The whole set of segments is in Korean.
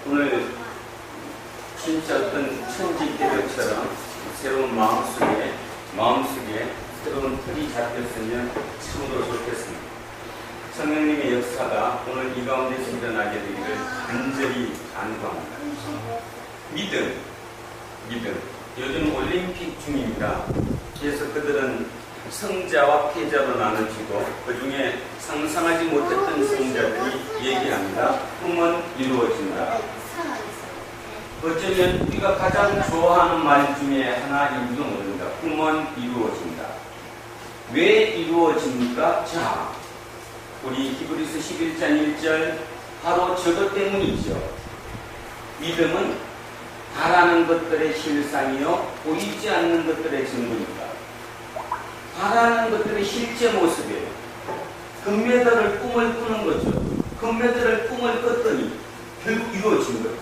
오늘 진짜 어떤 천지개벽처럼 새로운 마음속에 새로운 틀이 잡혔으면 참으로 좋겠습니다. 성령님의 역사가 오늘 이 가운데서 일어나게 되기를 간절히 간구합니다. 믿음. 요즘 올림픽 중입니다. 그래서 그들은 성자와 패자로 나눠지고 그 중에 상상하지 못했던 성자들이 얘기합니다. 꿈은 이루어진다. 어쩌면 우리가 가장 좋아하는 말 중에 하나인지도 모릅니다. 꿈은 이루어진다. 왜 이루어집니까? 자, 우리 히브리서 11장 1절 바로 저것 때문이죠. 믿음은 바라는 것들의 실상이요 보이지 않는 것들의 증거입니다. 바라는 것들의 실제 모습이에요. 금메달을 꿈을 꾸는 거죠. 금메달을 꿈을 꿨더니 결국 이루어진 거예요.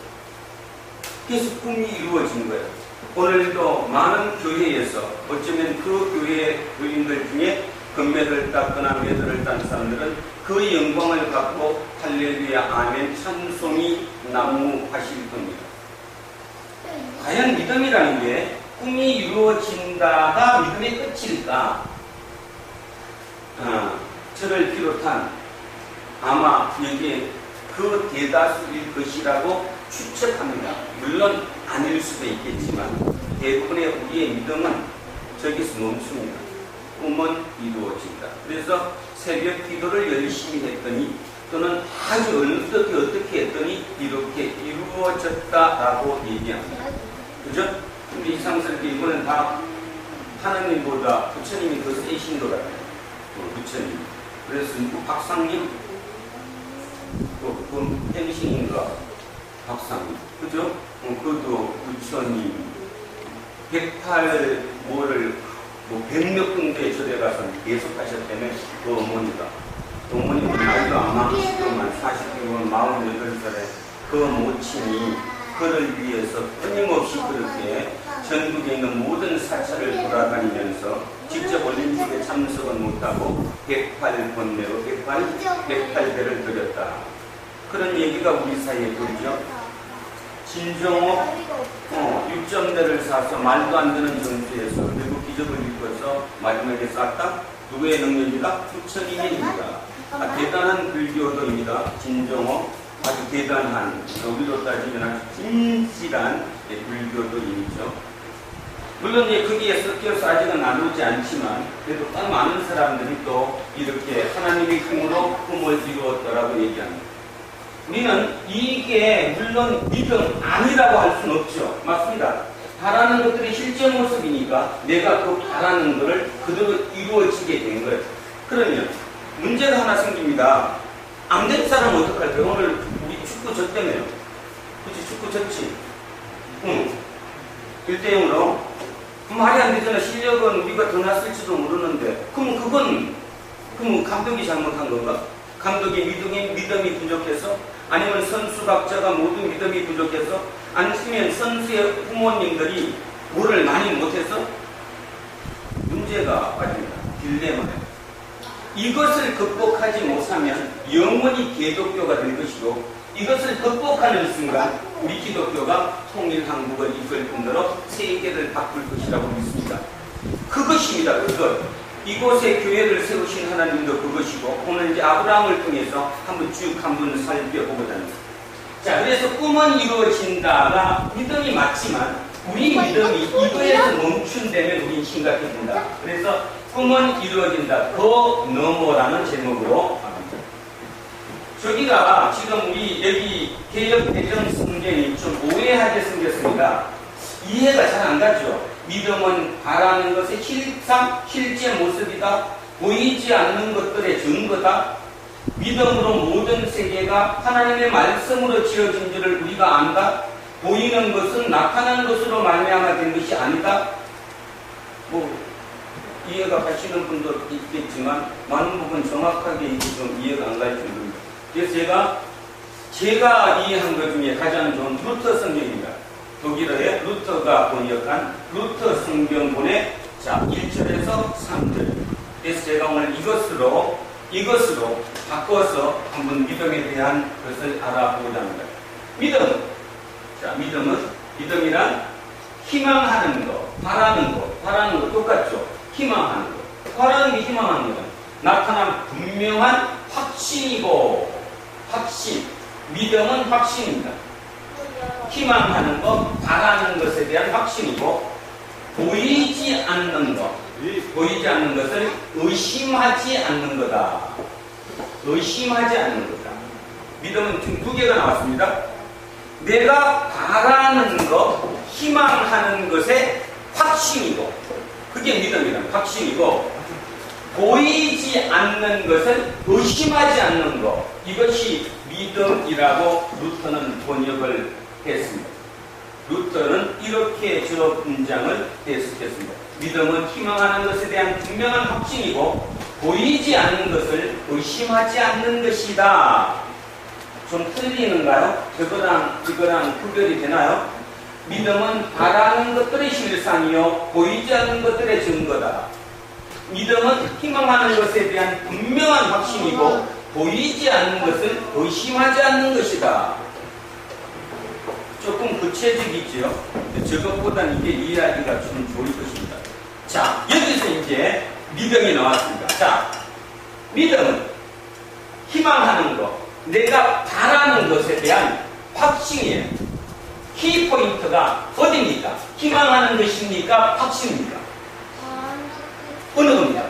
그래서 꿈이 이루어진 거예요. 오늘도 많은 교회에서 어쩌면 그 교회 교인들 중에 금메달을 땄거나 메달을 딴 사람들은 그 영광을 갖고 할렐루야 아멘 찬송이 난무하실 겁니다. 과연 믿음이라는 게 꿈이 이루어진다가 믿음의 끝일까? 저를 비롯한 아마 여기에 그 대다수일 것이라고 추측합니다. 물론 아닐 수도 있겠지만 대부분의 우리의 믿음은 저기서 멈춥니다. 꿈은 이루어진다. 그래서 새벽 기도를 열심히 했더니 또는 아주 어떻게 했더니 이렇게 이루어졌다라고 얘기합니다. 그죠? 우리 이상스럽게 이번엔 다 하나님보다 부처님이 더 세신 것 같아요. 부처님. 그래서 박상님, 그 펜싱인가 박상님, 그죠? 그것도 부처님. 100몇 군데 저에 가서 계속 하셨다며 그 어머니가. 그 어머니는 나이도 아마 40대만 48살에 그 모친이 그를 위해서 끊임없이 그렇게 전국에 있는 모든 사찰을 돌아다니면서 직접 올림픽에 참석은 못하고 108번대로 108배를 드렸다. 그런 얘기가 우리 사이에 돌죠. 진정호 6점대를 사서 말도 안 되는 점수에서 결국 기적을 일궈서 마지막에 쐈다. 누구의 능력이다? 부처님의 힘이다. 대단한 불교도입니다. 진정호 아주 대단한, 우리로 따지면 아주 진실한 불교도인이죠. 물론 거기에 섞여서 아직은 나누지 않지만 그래도 딱 많은 사람들이 또 이렇게 하나님의 힘으로 꿈을 이루었다라고 얘기합니다. 우리는 이게 물론 믿음 아니라고 할 수는 없죠. 맞습니다. 바라는 것들이 실제 모습이니까 내가 그 바라는 것을 그대로 이루어지게 된 거예요. 그러면 문제가 하나 생깁니다. 안 된 사람은 어떡할까요? 오늘 우리 축구 졌다며요. 그치, 축구 졌지? 1대0으로. 말이 안 되잖아. 실력은 우리가 더 났을지도 모르는데. 그럼 감독이 잘못한 건가? 감독의 믿음이 부족해서? 아니면 선수 각자가 모두 믿음이 부족해서? 아니면 선수의 부모님들이 뭐를 많이 못해서? 문제가 빠집니다. 딜레마예요. 이것을 극복하지 못하면 영원히 기독교가 될 것이고 이것을 극복하는 순간 우리 기독교가 통일한국을 이끌 뿐더러 세계를 바꿀 것이라고 믿습니다. 그것입니다. 그것. 이곳에 교회를 세우신 하나님도 그것이고 오늘 이제 아브라함을 통해서 한번 쭉 살펴보고자 합니다. 자, 그래서 꿈은 이루어진다가 믿음이 맞지만 우리 믿음이 이거에서 멈춘다면 우린 심각해진다. 그래서 꿈은 이루어진다. 더 넘어라는 제목으로 합니다. 저기가 지금 우리 여기 개역 개정 성경이 좀 오해하게 생겼습니다. 이해가 잘 안 가죠. 믿음은 바라는 것의 실제 모습이다. 보이지 않는 것들의 증거다. 믿음으로 모든 세계가 하나님의 말씀으로 지어진 줄을 우리가 안다. 보이는 것은 나타난 것으로 말미암아 된 것이 아니다. 이해가 가시는 분도 있겠지만 많은 부분 정확하게 좀 이해가 안 갈 정도입니다. 그래서 제가 이해한 것 중에 가장 좋은 루터 성경입니다. 독일어의 루터가 번역한 루터 성경본의 1절에서 3절. 그래서 제가 오늘 이것으로 바꿔서 한번 믿음에 대한 것을 알아보고자 합니다. 믿음. 믿음이란 희망하는 거, 바라는 거 똑같죠. 희망하는 거. 바라는 게 희망하는 거다. 나타난 분명한 확신이고, 확신. 믿음은 확신입니다. 희망하는 것, 바라는 것에 대한 확신이고, 보이지 않는 것, 보이지 않는 것을 의심하지 않는 거다. 의심하지 않는 거다. 믿음은 지금 두 개가 나왔습니다. 내가 바라는 것, 희망하는 것의 확신이고, 그게 믿음이란 확신이고, 보이지 않는 것을 의심하지 않는 것, 이것이 믿음이라고 루터는 번역을 했습니다. 루터는 이렇게 저 문장을 해석했습니다. 믿음은 희망하는 것에 대한 분명한 확신이고 보이지 않는 것을 의심하지 않는 것이다. 좀 틀리는가요? 이거랑 구별이 되나요? 믿음은 바라는 것들의 실상이요 보이지 않는 것들의 증거다. 믿음은 희망하는 것에 대한 분명한 확신이고 보이지 않는 것을 의심하지 않는 것이다. 조금 구체적이지요. 저것보다는 이게 이해하기가 좀 좋을 것입니다. 자, 여기서 이제 믿음이 나왔습니다. 자, 믿음은 희망하는 것, 내가 바라는 것에 대한 확신이에요. 키포인트가 어디입니까? 희망하는 것입니까? 확신입니까? 어느 겁니까?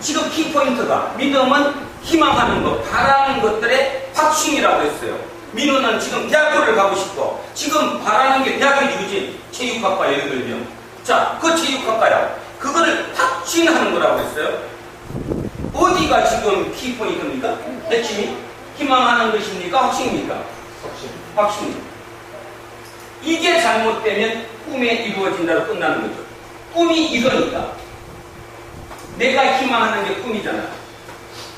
지금 키포인트가 믿음은 희망하는 것, 바라는 것들의 확신이라고 했어요. 민호는 지금 대학교를 가고 싶고 지금 바라는 게 대학교 이루지 체육학과 예를 들면 자, 그 체육학과야. 그거를 확신하는 거라고 했어요. 어디가 지금 키포인트입니까? 핵심이? 희망하는 것입니까? 확신입니까? 확신. 이게 잘못되면 꿈에 이루어진다로 끝나는 거죠. 꿈이 이거니까. 내가 희망하는 게 꿈이잖아.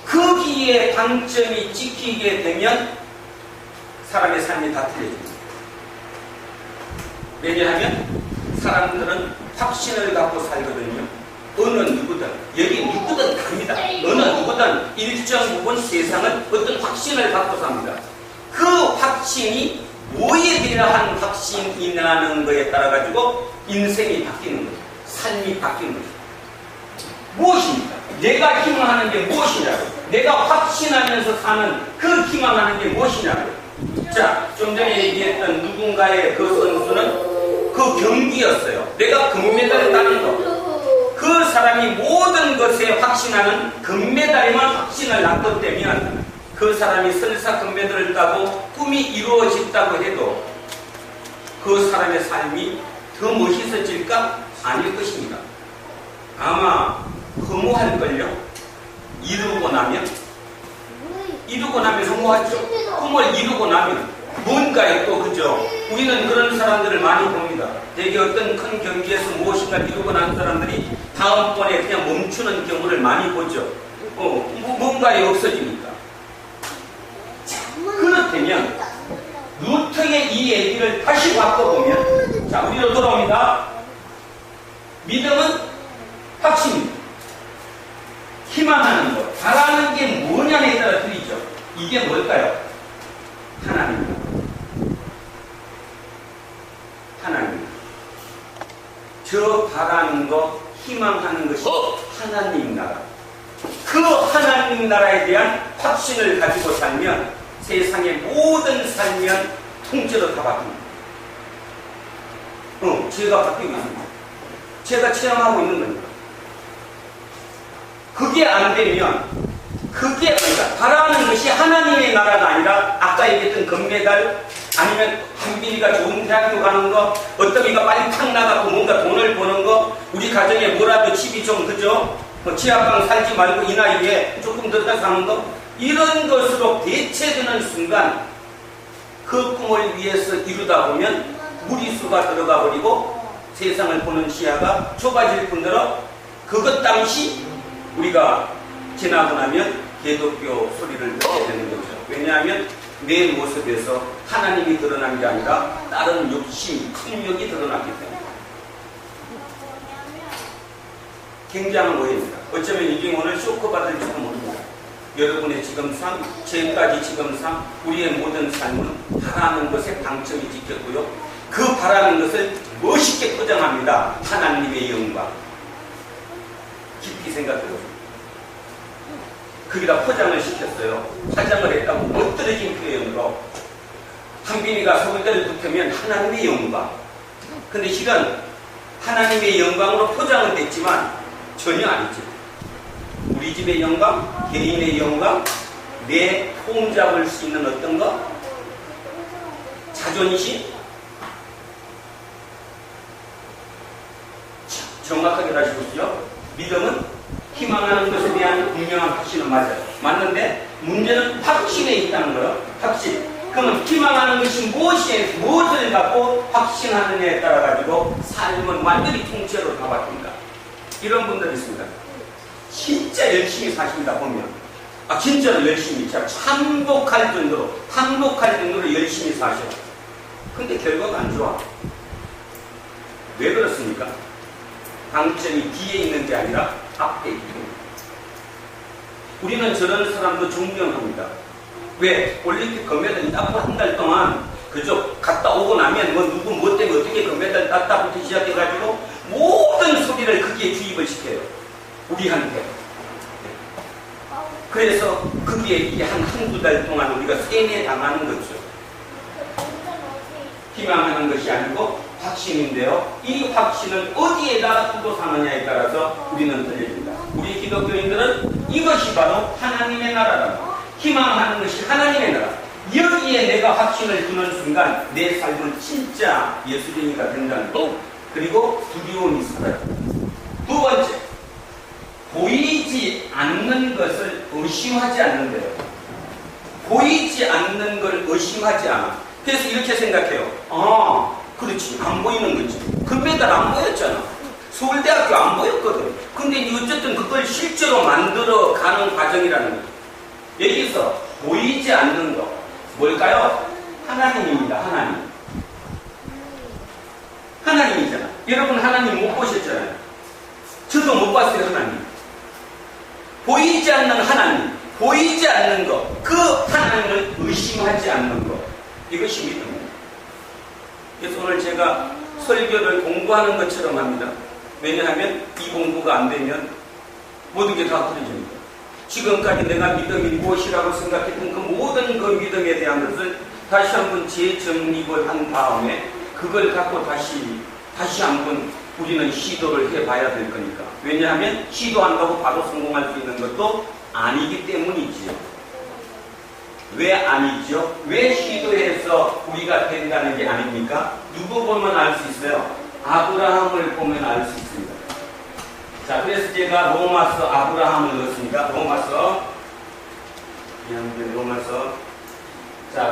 거기에 방점이 찍히게 되면 사람의 삶이 다 틀려집니다. 왜냐하면 사람들은 확신을 갖고 살거든요. 어느 누구든, 여기 누구든 다릅니다. 어느 누구든 일정 부분 세상은 어떤 확신을 갖고 삽니다. 그 확신이 뭐에 대한 확신이라는 거에 따라 가지고 인생이 바뀌는 거죠. 삶이 바뀌는 거죠. 무엇입니까? 내가 희망하는 게 무엇이냐고. 내가 확신하면서 사는 그 희망하는 게 무엇이냐고. 자, 좀 전에 얘기했던 누군가의 그 선수는 그 경기였어요. 내가 금메달을 따는 것. 그 사람이 모든 것에 확신하는 금메달에만 확신을 낳고 때면 그 사람이 설사 금메달을 따고 꿈이 이루어졌다고 해도 그 사람의 삶이 더 멋있어질까? 아닐 것입니다. 아마 허무할걸요? 이루고 나면 허무하죠. 꿈을 이루고 나면 뭔가에 또 그죠. 우리는 그런 사람들을 많이 봅니다. 되게 어떤 큰 경기에서 무엇인가를 이루고 난 사람들이 다음번에 그냥 멈추는 경우를 많이 보죠. 뭔가에 없어지니까. 그렇다면 루터의 이 얘기를 다시 바꿔보면 자, 우리로 돌아옵니다. 믿음은 확신입니다. 희망하는 것, 바라는 게 뭐냐에 따라 틀리죠. 이게 뭘까요? 하나님입니다. 하나님. 저 바라는 것, 희망하는 것이 하나님 나라. 그 하나님 나라에 대한 확신을 가지고 살면 세상의 모든 삶은 통째로 다 바뀝니다. 제가 바뀌고 있습니다. 제가 체험하고 있는 겁니다. 그게 안 되면 그게 아니라 바라는 것이 하나님의 나라가 아니라 아까 얘기했던 금메달 아니면 한빈이가 좋은 대학교 가는 거 어떤 이가 빨리 탁 나가고 뭔가 돈을 버는 거 우리 가정에 뭐라도 집이 좀 그죠? 지하방 살지 말고 이 나이에 조금 더 사는 거 이런 것으로 대체되는 순간 그 꿈을 위해서 이루다 보면 무리수가 들어가 버리고 세상을 보는 시야가 좁아질 뿐더러 그것 당시 우리가 지나고 나면 개독교 소리를 듣게 되는 거죠. 왜냐하면 내 모습에서 하나님이 드러난 게 아니라 다른 욕심, 탐욕이 드러났기 때문에. 굉장한 오해입니다. 어쩌면 이게 오늘 쇼크 받을지도 모릅니다. 여러분의 지금 삶, 지금까지 지금 삶, 우리의 모든 삶은 바라는 것에 방점이 찍혔고요. 그 바라는 것을 멋있게 포장합니다. 하나님의 영광. 깊이 생각해보세요. 거기다 포장을 시켰어요. 화장을 했다고 멋들어진 표현으로. 한빈이가 서울대를 붙으면 하나님의 영광. 근데 실은 하나님의 영광으로 포장은 됐지만 전혀 아니죠. 우리 집의 영광, 개인의 영광, 내 폼 잡을 수 있는 어떤 것, 자존심. 자, 정확하게 다시 보시죠. 믿음은 희망하는 것에 대한 분명한 확신은 맞아요. 맞는데 문제는 확신에 있다는 거예요. 확신. 그러면 희망하는 것이 무엇을 갖고 확신하느냐에 따라 가지고 삶은 완전히 통째로 다 바뀝니다. 이런 분들이 있습니다. 진짜 열심히 사십니다. 보면 진짜로 열심히 참복할 정도로 열심히 사셔. 근데 결과가 안 좋아. 왜 그렇습니까? 방점이 뒤에 있는 게 아니라 앞에 있는 거예요. 우리는 저런 사람도 존경합니다. 왜? 올림픽 금메달이 앞으로 한 달 동안 그저 갔다 오고 나면 누구 뭐 때문에 어떻게 금메달 땄다부터 시작해가지고 모든 소리를 거기에 주입을 시켜요. 우리한테. 그래서 거기에 이게 한두 달 동안 우리가 세뇌 당하는 거죠. 희망하는 것이 아니고 확신인데요. 이 확신은 어디에다 두고 사느냐에 따라서 우리는 틀려집니다. 우리 기독교인들은 이것이 바로 하나님의 나라다. 희망하는 것이 하나님의 나라. 여기에 내가 확신을 두는 순간 내 삶은 진짜 예수쟁이가 된다는 것. 그리고 두려움이 사라져. 두 번째, 보이지 않는 것을 의심하지 않는데요. 보이지 않는 걸 의심하지 않아. 그래서 이렇게 생각해요. 그렇지. 안 보이는 거지. 금메달 안 보였잖아. 서울대학교 안 보였거든. 근데 어쨌든 그걸 실제로 만들어 가는 과정이라는 거죠. 여기서 보이지 않는 거 뭘까요? 하나님입니다. 하나님이잖아. 여러분 하나님 못 보셨잖아요. 저도 못 봤어요. 하나님. 보이지 않는 하나님, 보이지 않는 거, 그 하나님을 의심하지 않는 거, 이것이 믿음입니다. 그래서 오늘 제가 설교를 공부하는 것처럼 합니다. 왜냐하면 이 공부가 안 되면 모든 게 다 흐려집니다. 지금까지 내가 믿음이 무엇이라고 생각했던 그 모든 그 믿음에 대한 것을 다시 한번 재정립을 한 다음에 그걸 갖고 다시 한번 우리는 시도를 해봐야 될 거니까. 왜냐하면 시도한다고 바로 성공할 수 있는 것도 아니기 때문이지요. 왜 아니죠? 왜 시도해서 우리가 된다는 게 아닙니까? 누구 보면 알 수 있어요? 아브라함을 보면 알 수 있습니다. 자, 그래서 제가 로마서 아브라함을 넣었습니다.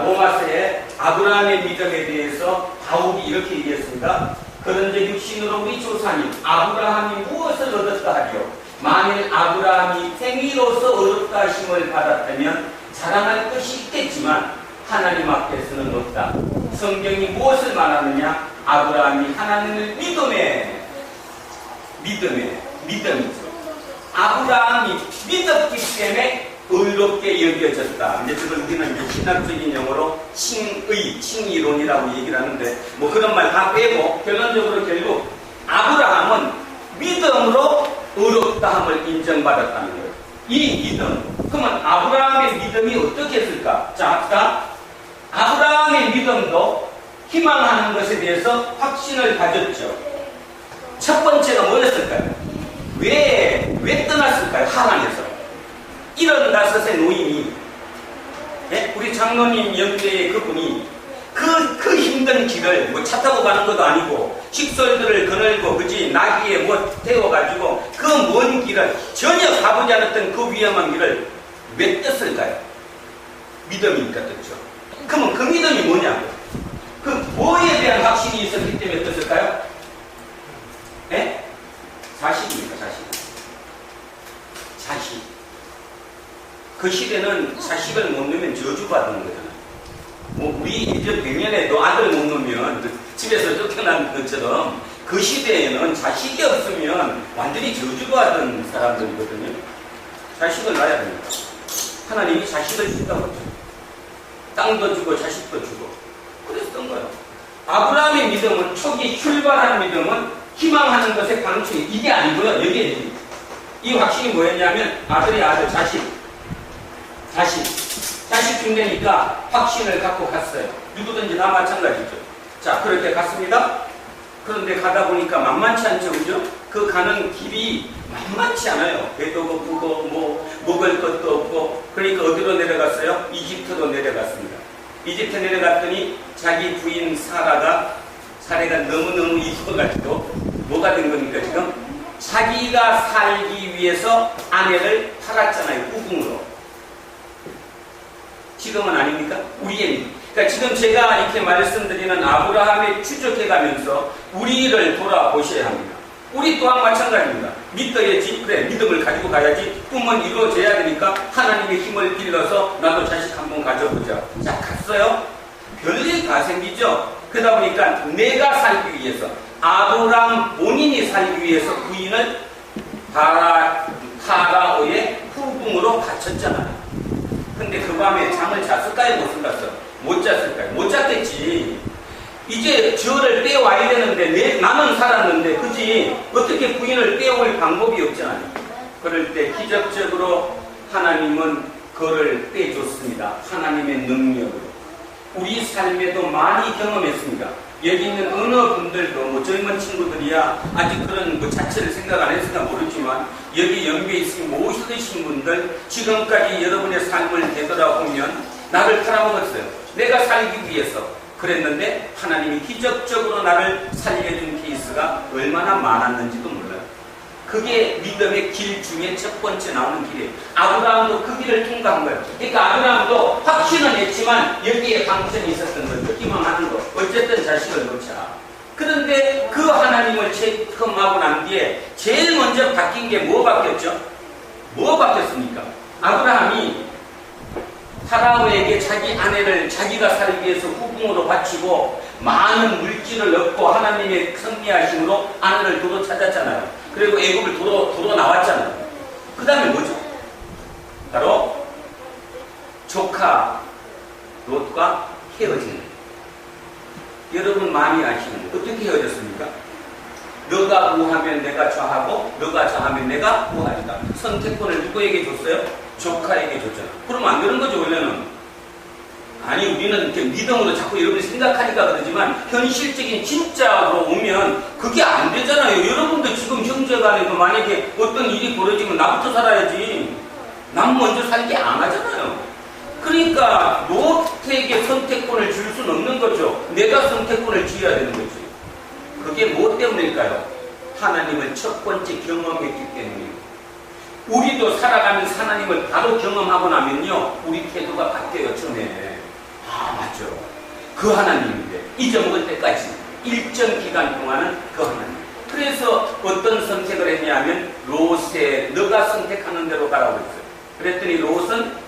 로마서에 아브라함의 믿음에 대해서 바울이 이렇게 얘기했습니다. 그런즉 육신으로 우리 조상님 아브라함이 무엇을 얻었다 하리요? 만일 아브라함이 생이로서 얻었다 하심을 받았다면 자랑할 것이 있겠지만 하나님 앞에서는 없다. 성경이 무엇을 말하느냐? 아브라함이 하나님을 믿음이죠. 아브라함이 믿었기 때문에 의롭게 여겨졌다. 이제 그걸 우리는 이제 신학적인 용어로 칭의론이라고 얘기를 하는데 뭐 그런 말 다 빼고 결론적으로 결국 아브라함은 믿음으로 의롭다함을 인정받았다는 거예요. 이 믿음. 그러면 아브라함의 믿음이 어떻게 했을까? 자, 아까 아브라함의 믿음도 희망하는 것에 대해서 확신을 가졌죠. 첫 번째가 뭐였을까요? 왜 떠났을까요? 하란에서. 75의 노인이, 우리 장로님 영계의 그분이 그 힘든 길을 뭐 차 타고 가는 것도 아니고 식솔들을 거늘고 그지 나귀에 뭐 태워가지고 그 먼 길을 전혀 가보지 않았던 그 위험한 길을 왜 떴을까요? 믿음이니까 떴죠. 그러면 그 믿음이 뭐냐고? 그 뭐에 대한 확신이 있었기 때문에 떴을까요? 자식입니다. 자식. 그 시대는 자식을 못 넣으면 저주받는 거잖아요. 뭐 우리 이제 100년에도 아들 못 넣으면 집에서 쫓겨난 것처럼 그 시대에는 자식이 없으면 완전히 저주받은 사람들이거든요. 자식을 낳아야 됩니다. 하나님이 자식을 준다고 했죠. 땅도 주고 자식도 주고 그랬던 거예요. 아브라함의 믿음은, 초기 출발하는 믿음은 희망하는 것의 방식이 이게 아니고요. 여기에 이 확신이 뭐였냐면 아들이 아들, 자식 준다니까 확신을 갖고 갔어요. 누구든지 다 마찬가지죠. 자, 그렇게 갔습니다. 그런데 가다 보니까 만만치 않죠, 그죠? 그 가는 길이 만만치 않아요. 배도 고프고 먹을 것도 없고. 그러니까 어디로 내려갔어요? 이집트로 내려갔습니다. 이집트 내려갔더니 자기 부인 사라가 너무너무 이뻐가지고 뭐가 된 겁니까 지금? 자기가 살기 위해서 아내를 팔았잖아요. 후궁으로. 지금은 아닙니까? 우리의. 그러니까 지금 제가 이렇게 말씀드리는 아브라함의 추적해가면서 우리를 돌아보셔야 합니다. 우리 또한 마찬가지입니다. 믿어야지. 그래, 믿음을 가지고 가야지. 꿈은 이루어져야 되니까 하나님의 힘을 빌려서 나도 자식 한번 가져보자. 자, 갔어요. 별일 다 생기죠. 그러다 보니까 내가 살기 위해서, 아브라함 본인이 살기 위해서 부인을 파라오의 후궁으로 바쳤잖아요. 근데 그 밤에 잠을 잤을까요? 못 잤어요? 못 잤을까요? 못 잤겠지. 이제 저를 떼와야 되는데 나는 살았는데 그지? 어떻게 부인을 떼어올 방법이 없잖아요. 그럴 때 기적적으로 하나님은 그를 떼줬습니다. 하나님의 능력으로. 우리 삶에도 많이 경험했습니다. 여기 있는 어느 분들도 젊은 친구들이야 아직 그런 자체를 생각 안 했을까 모르지만 여기 연계에 있으신 모시신 분들 지금까지 여러분의 삶을 되돌아보면 나를 팔아먹었어요. 내가 살기 위해서 그랬는데 하나님이 기적적으로 나를 살려준 케이스가 얼마나 많았는지도 몰라요. 그게 믿음의 길 중에 첫 번째 나오는 길이에요. 아브라함도 그 길을 통과한 거예요. 그러니까 아브라함도 확신은 했지만 여기에 방전이 있었던 거예요. 희망하는 거. 어쨌든 자식을 놓자. 그런데 그 하나님을 체험하고 난 뒤에 제일 먼저 바뀐 게 뭐 바뀌었죠? 뭐 바뀌었습니까? 아브라함이 파라오에게 자기 아내를 자기가 살기 위해서 후궁으로 바치고 많은 물질을 얻고 하나님의 섭리하심으로 아내를 도로 찾았잖아요. 그리고 애굽을 도로 나왔잖아요. 그 다음에 뭐죠? 바로 조카 롯과 헤어지는 거예요. 여러분 많이 아시는 거예요. 어떻게 헤어졌습니까? 너가 우하면 내가 좌하고 너가 좌하면 내가 우하리다. 선택권을 누구에게 줬어요? 조카에게 줬잖아. 그러면 안 되는 거죠, 원래는. 아니, 우리는 이렇게 믿음으로 자꾸 여러분이 생각하니까 그러지만 현실적인 진짜로 오면 그게 안 되잖아요. 여러분도 지금 형제간에도 만약에 어떤 일이 벌어지면 나부터 살아야지. 남 먼저 살게 안 하잖아요. 그러니까 롯에게 선택권을 줄 수는 없는 거죠. 내가 선택권을 쥐어야 되는 거지. 그게 뭐 때문일까요? 하나님을 첫 번째 경험했기 때문이에요. 우리도 살아가면서 하나님을 바로 경험하고 나면요, 우리 태도가 바뀌어요. 처음에. 아, 맞죠. 그 하나님인데 잊어먹을 때까지 일정 기간 동안은 그 하나님. 그래서 어떤 선택을 했냐면 롯에 너가 선택하는 대로 가라고 했어요. 그랬더니 롯은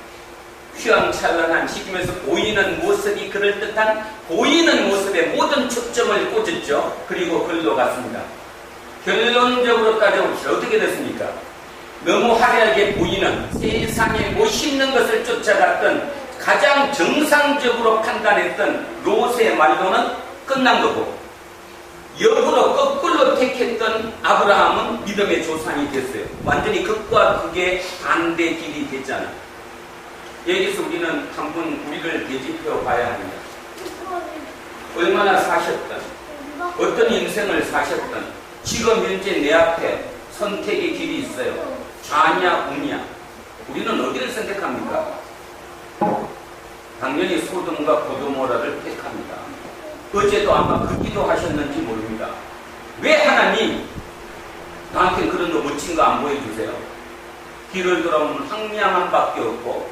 휘황찬란한 시기면서 보이는 모습이 그럴듯한 보이는 모습에 모든 초점을 꽂았죠. 그리고 글로 갔습니다. 결론적으로 따져봅시다. 어떻게 됐습니까? 너무 화려하게 보이는 세상에 멋있는 것을 쫓아갔던 가장 정상적으로 판단했던 롯의 말로는 끝난 거고, 역으로 거꾸로 택했던 아브라함은 믿음의 조상이 됐어요. 완전히 극과 극의 반대 길이 됐잖아요. 여기서 우리는 한 분 우리를 되짚어 봐야 합니다. 얼마나 사셨던, 어떤 인생을 사셨던, 지금 현재 내 앞에 선택의 길이 있어요. 좌냐 우냐. 우리는 어디를 선택합니까? 당연히 소돔과 고도모라를 택합니다. 어제도 아마 그 기도하셨는지 모릅니다. 왜 하나님 나한테 그런 거 멋진 거 안 보여주세요? 길을 돌아보면 황량한 밖에 없고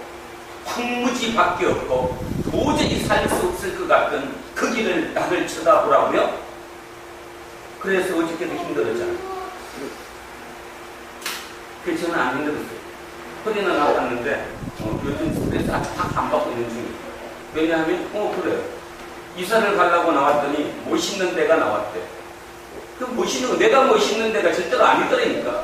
황무지 밖에 없고 도저히 살 수 없을 것 같은 그 길을 나를 쳐다보라고요? 그래서 어저께도 힘들었잖아요. 그래서 저는 안 힘들었어요. 허리는 아팠는데 요즘 스트레스 아주 확 안 받고 있는 중이에요. 왜냐하면 그래요. 이사를 가려고 나왔더니 멋있는 데가 나왔대. 그 멋있는 거, 내가 멋있는 데가 절대로 아니더라니까.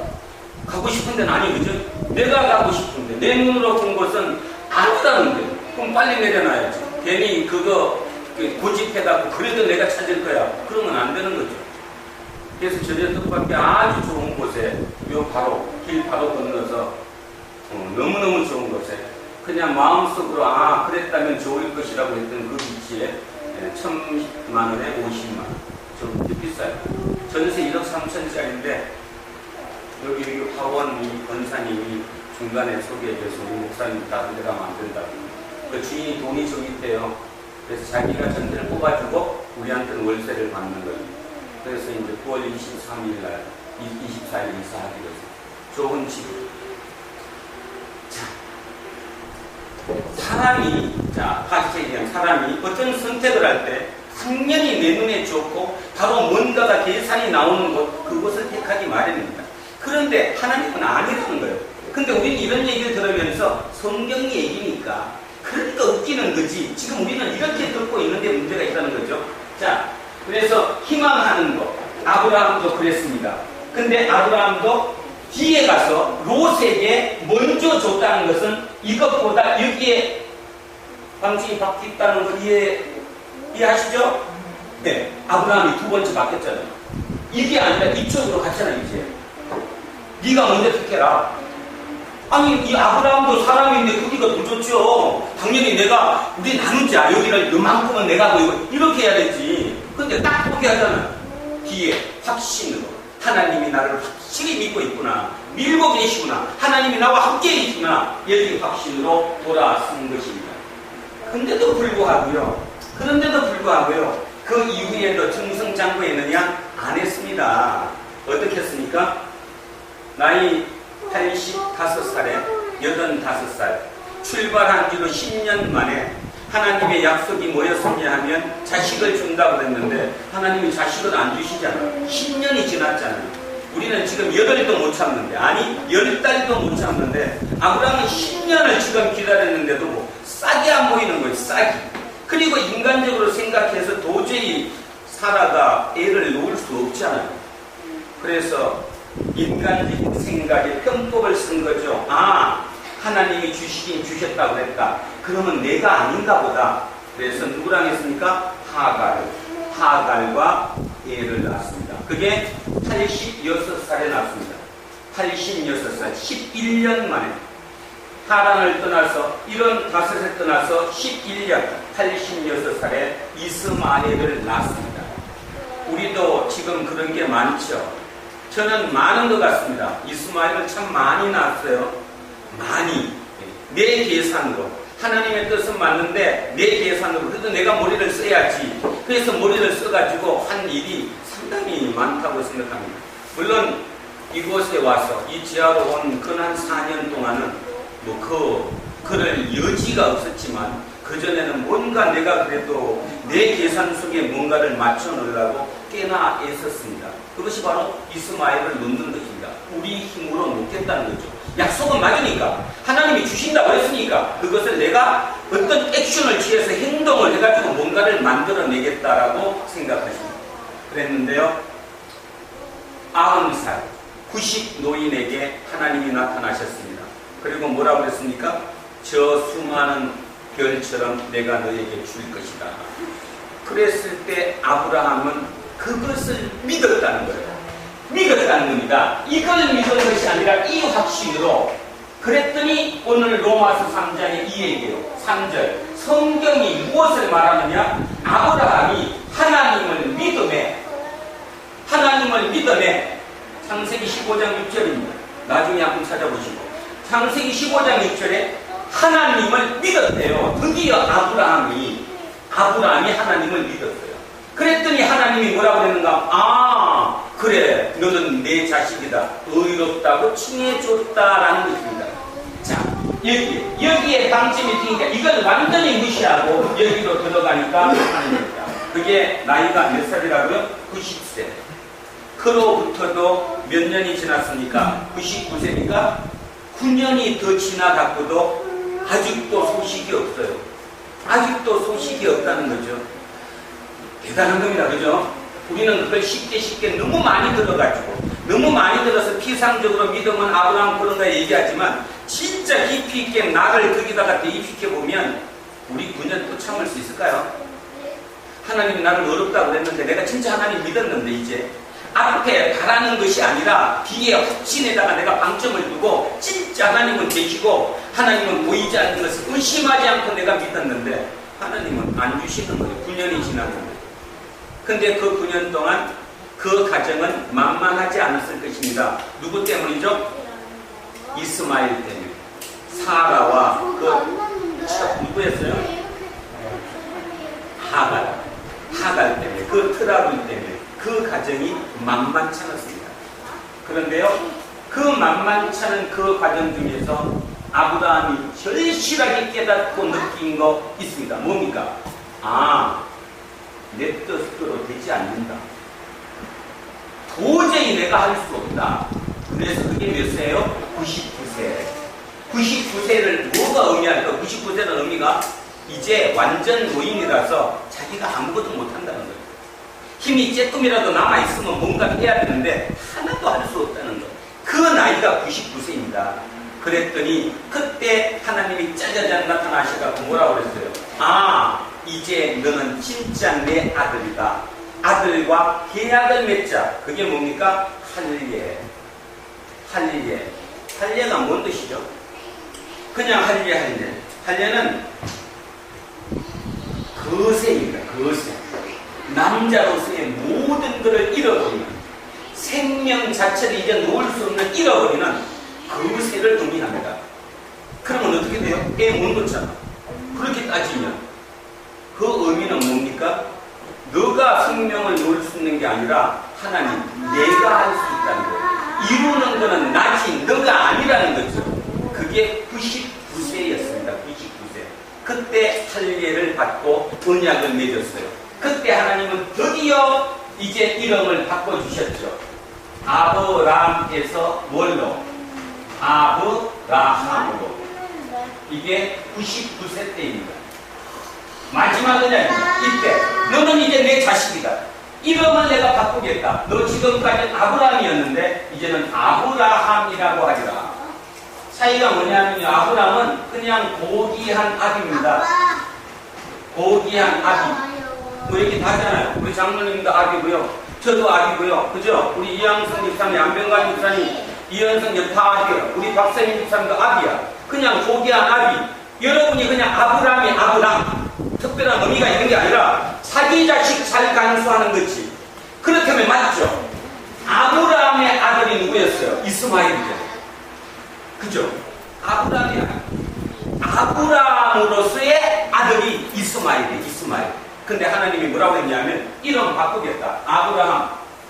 가고 싶은 데는 아니죠. 내가 가고 싶은데 내 눈으로 본 것은 아니라는 거예요. 그럼 빨리 내려놔야지. 괜히 그거 고집해갖고 그래도 내가 찾을 거야. 그러면 안 되는 거죠. 그래서 저녁 뜻밖의 아주 좋은 곳에 요 바로 길 바로 건너서 너무너무 좋은 곳에 그냥 마음속으로 그랬다면 좋을 것이라고 했던 그 위치에 1,000만 원에 50만 원. 좀 비싸요. 전세 1억 3천짜리인데 여기 화원 이 권사님이 중간에 소개해줘서 우리 목사님 다른 데가 만든다고. 그 주인이 돈이 좀 있대요. 그래서 자기가 전세를 뽑아주고 우리한테는 월세를 받는 거예요. 그래서 이제 9월 23일 날 24일 이사하기로 해서 좋은 집. 사람이, 가시에 대한 사람이 어떤 선택을 할 때 당연히 내 눈에 좋고 바로 뭔가가 계산이 나오는 곳, 그곳을 택하기 마련입니다. 그런데 하나님은 아니라는 거예요. 근데 우리는 이런 얘기를 들으면서 성경 얘기니까 그러니까 웃기는 거지. 지금 우리는 이렇게 듣고 있는데 문제가 있다는 거죠. 자, 그래서 희망하는 것. 아브라함도 그랬습니다. 근데 아브라함도 뒤에 가서 롯에게 먼저 줬다는 것은 이것보다 여기에 방식이 바뀌었다는 거 이해하시죠? 네. 아브라함이 두 번째 바뀌었잖아요. 이게 아니라 이쪽으로 갔잖아요, 이제. 네가 먼저 택해라. 아니, 이 아브라함도 사람인데 크기가 더 좋죠. 당연히 우리 나누자. 여기를 요만큼은 내가 하고 이렇게 해야 되지. 근데 딱 포기하잖아요. 뒤에 확신으로. 하나님이 나를 확실히 믿고 있구나. 밀고 계시구나. 하나님이 나와 함께 계시구나. 여기 확신으로 돌아선 것입니다. 그런데도 불구하고요. 그 이후에도 정성장구했느냐? 안 했습니다. 어떻게 했습니까? 나이 85살에 85살 출발한 지로 10년 만에 하나님의 약속이 뭐였었냐 하면 자식을 준다고 그랬는데 하나님이 자식을 안 주시잖아요. 10년이 지났잖아요. 우리는 지금 8일도 못 참는데, 아니 10달도 못 참는데 아브라함은 10년을 지금 기다렸는데도 뭐 싹이 안 보이는 거예요. 싹이. 그리고 인간적으로 생각해서 도저히 사라가 애를 놓을 수 없잖아요. 그래서 인간적인 생각에 편법을 쓴 거죠. 하나님이 주시긴 주셨다고 그랬다. 그러면 내가 아닌가 보다. 그래서 누구랑 했습니까? 하갈과 애를 낳았습니다. 그게 86살에 낳았습니다. 86살, 11년 만에 하란을 떠나서 75에 떠나서 11년, 86살에 이스마엘을 낳았습니다. 우리도 지금 그런 게 많죠. 저는 많은 것 같습니다. 이스마엘을 참 많이 낳았어요. 많이. 내 계산으로. 하나님의 뜻은 맞는데 내 계산으로. 그래도 내가 머리를 써야지. 그래서 머리를 써가지고 한 일이 상당히 많다고 생각합니다. 물론 이곳에 와서 이 지하로 온 근한 4년 동안은 그럴 여지가 없었지만 그전에는 뭔가 내가 그래도 내 계산 속에 뭔가를 맞춰 놓으려고 꽤나 애썼습니다. 그것이 바로 이스마엘을 놓는 것입니다. 우리 힘으로 놓겠다는 거죠. 약속은 맞으니까 하나님이 주신다고 했으니까 그것을 내가 어떤 액션을 취해서 행동을 해가지고 뭔가를 만들어내겠다라고 생각하십니다. 그랬는데요, 90살 90 노인에게 하나님이 나타나셨습니다. 그리고 뭐라고 그랬습니까? 저 수많은 별처럼 내가 너에게 줄 것이다. 그랬을 때 아브라함은 그것을 믿었다는 거예요. 믿었다는 겁니다. 이걸 믿은 것이 아니라 이 확신으로. 그랬더니 오늘 로마서 3장의 이 얘기예요. 3절. 성경이 무엇을 말하느냐? 아브라함이 하나님을 믿음에 창세기 15장 6절입니다. 나중에 한번 찾아보시고. 창세기 15장 6절에 하나님을 믿었대요. 드디어 아브라함이 하나님을 믿었어요. 그랬더니 하나님이 뭐라고 그랬는가? 그래, 너는 내 자식이다. 의롭다고 칭해줬다라는 것입니다. 자, 여기에 방점이 있으니까 이걸 완전히 무시하고 여기로 들어가니까 하나님입니다. 그게 나이가 몇 살이라고요? 90세. 그로부터도 몇 년이 지났습니까? 99세니까 9년이 더 지나갔고도 아직도 소식이 없어요. 아직도 소식이 없다는 거죠. 대단한 겁니다. 그죠? 우리는 그걸 쉽게 너무 많이 들어가지고 너무 많이 들어서 피상적으로 믿으면 아브라함 그런가 얘기하지만 진짜 깊이 있게 나를 거기다가 대입시켜 보면 우리 9년 또 참을 수 있을까요? 하나님이 나를 어렵다고 그랬는데 내가 진짜 하나님 믿었는데 이제 앞에 바라는 것이 아니라 뒤에 확신에다가 내가 방점을 두고 진짜 하나님은 계시고 하나님은 보이지 않는 것을 의심하지 않고 내가 믿었는데 하나님은 안 주시는 거예요. 9년이 지났는데. 근데 그 9년 동안 그 가정은 만만하지 않았을 것입니다. 누구 때문이죠? 이스마엘 때문에. 사라와 누구였어요? 하갈 때문에, 그 트러블 때문에 그 가정이 만만치 않았습니다. 그런데요, 그 만만치 않은 그 과정 중에서 아브라함이 절실하게 깨닫고 느낀 거 있습니다. 뭡니까? 내 뜻대로 되지 않는다. 도저히 내가 할 수 없다. 그래서 그게 몇 세예요? 99세. 99세를 뭐가 의미할까? 99세는 의미가 이제 완전 노인이라서 자기가 아무것도 못한다는 거예요. 힘이 조금이라도 남아있으면 뭔가 해야 되는데 하나도 할 수 없다는 거예요. 그 나이가 99세입니다. 그랬더니 그때 하나님이 짜자잔 나타나셔가지고 뭐라고 그랬어요? 이제 너는 진짜 내 아들이다. 아들과 계약을 맺자. 그게 뭡니까? 할례. 할례가 뭔 뜻이죠? 그냥 할례. 할례는 거세입니다. 거세. 남자로서의 모든 것을 잃어버리는, 생명 자체를 이제 놓을 수 없는 잃어버리는 거세를 의미합니다. 그러면 어떻게 돼요? 못 놓잖아. 그렇게 따지면 그 의미는 뭡니까? 너가 생명을 놓을 수 있는 게 아니라 하나님, 내가 할 수 있다는 거예요. 이루는 거는 나지 너가 아니라는 거죠. 그게 99세였습니다. 99세. 그때 할례를 받고 언약을 맺었어요. 그때 하나님은 드디어 이제 이름을 바꿔주셨죠. 아브람에서 뭘로? 아브라함으로. 이게 99세 때입니다. 마지막 언약입니다. 이때 너는 이제 내 자식이다. 이름을 내가 바꾸겠다. 너 지금까지는 아브라함이었는데 이제는 아브라함이라고 하리라. 차이가 뭐냐면요, 아브라함은 그냥 고귀한 아비입니다. 고귀한 아비. 뭐 이렇게 다 하잖아요. 우리 장로님도 아비고요, 저도 아비고요, 그죠? 우리 이양성 집사님, 안병관 집사님, 이현성 여타 아비요, 우리 박세민 집사님도 아비야. 그냥 고귀한 아비. 여러분이 그냥 아브라함이 아브라함. 특별한 의미가 있는 게 아니라 자기 자식 잘 간수하는 거지. 그렇다면 맞죠? 아브라함의 아들이 누구였어요? 이스마엘이죠. 그죠? 아브라함이 아브라함으로서의 아들이 이스마엘이에요. 이스마엘. 근데 하나님이 뭐라고 했냐면 이름 바꾸겠다.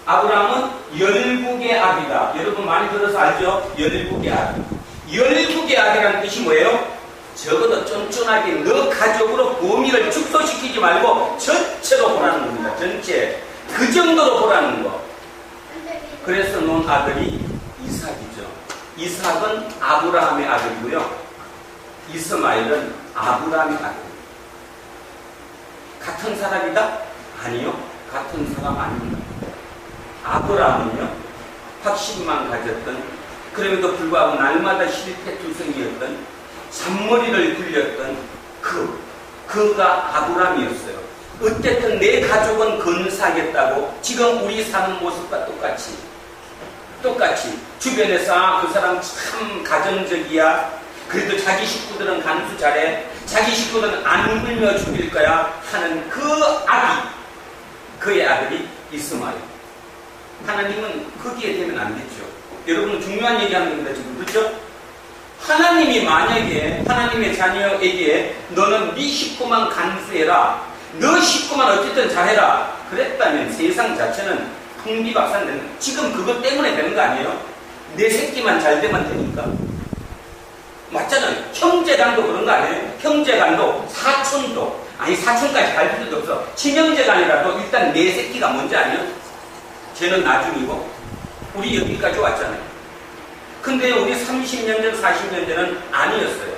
아브라함은 12의 아비다. 여러분 많이 들어서 알죠? 12의 아비. 12의 아비라는 뜻이 뭐예요? 적어도 쫀쫀하게 너 가족으로 범위를 축소시키지 말고 전체로 보라는 겁니다. 전체. 그 정도로 보라는 거. 그래서 놓은 아들이 이삭이죠. 이삭은 아브라함의 아들이고요, 이스마엘은 아브라함의 아들. 같은 사람이다? 아니요. 같은 사람 아닙니다. 아브라함은요, 확신만 가졌던, 그럼에도 불구하고 날마다 실패투성이었던, 잔머리를 굴렸던 그가 아브라함이었어요. 어쨌든 내 가족은 건사하겠다고 지금 우리 사는 모습과 똑같이 주변에서 그 사람 참 가정적이야, 그래도 자기 식구들은 간수 잘해, 자기 식구들은 안 굶어 죽일 거야 하는 그 아비, 그의 아들이 이스마엘. 하나님은 거기에 되면 안 됐죠. 여러분 중요한 얘기하는 겁니다. 지금 그렇죠? 하나님이 만약에 하나님의 자녀에게 너는 네 식구만 간수해라, 너 식구만 어쨌든 잘해라 그랬다면 세상 자체는 풍비박산되는, 지금 그것 때문에 되는 거 아니에요? 내 새끼만 잘 되면 되니까. 맞잖아요. 형제간도 그런 거 아니에요? 형제간도, 사촌도, 아니 사촌까지 갈 필요도 없어. 친형제간이라도 일단 내 새끼가 뭔지 아니에요? 쟤는 나중이고 우리 여기까지 왔잖아요. 근데 우리 30년 전, 40년 전은 아니었어요.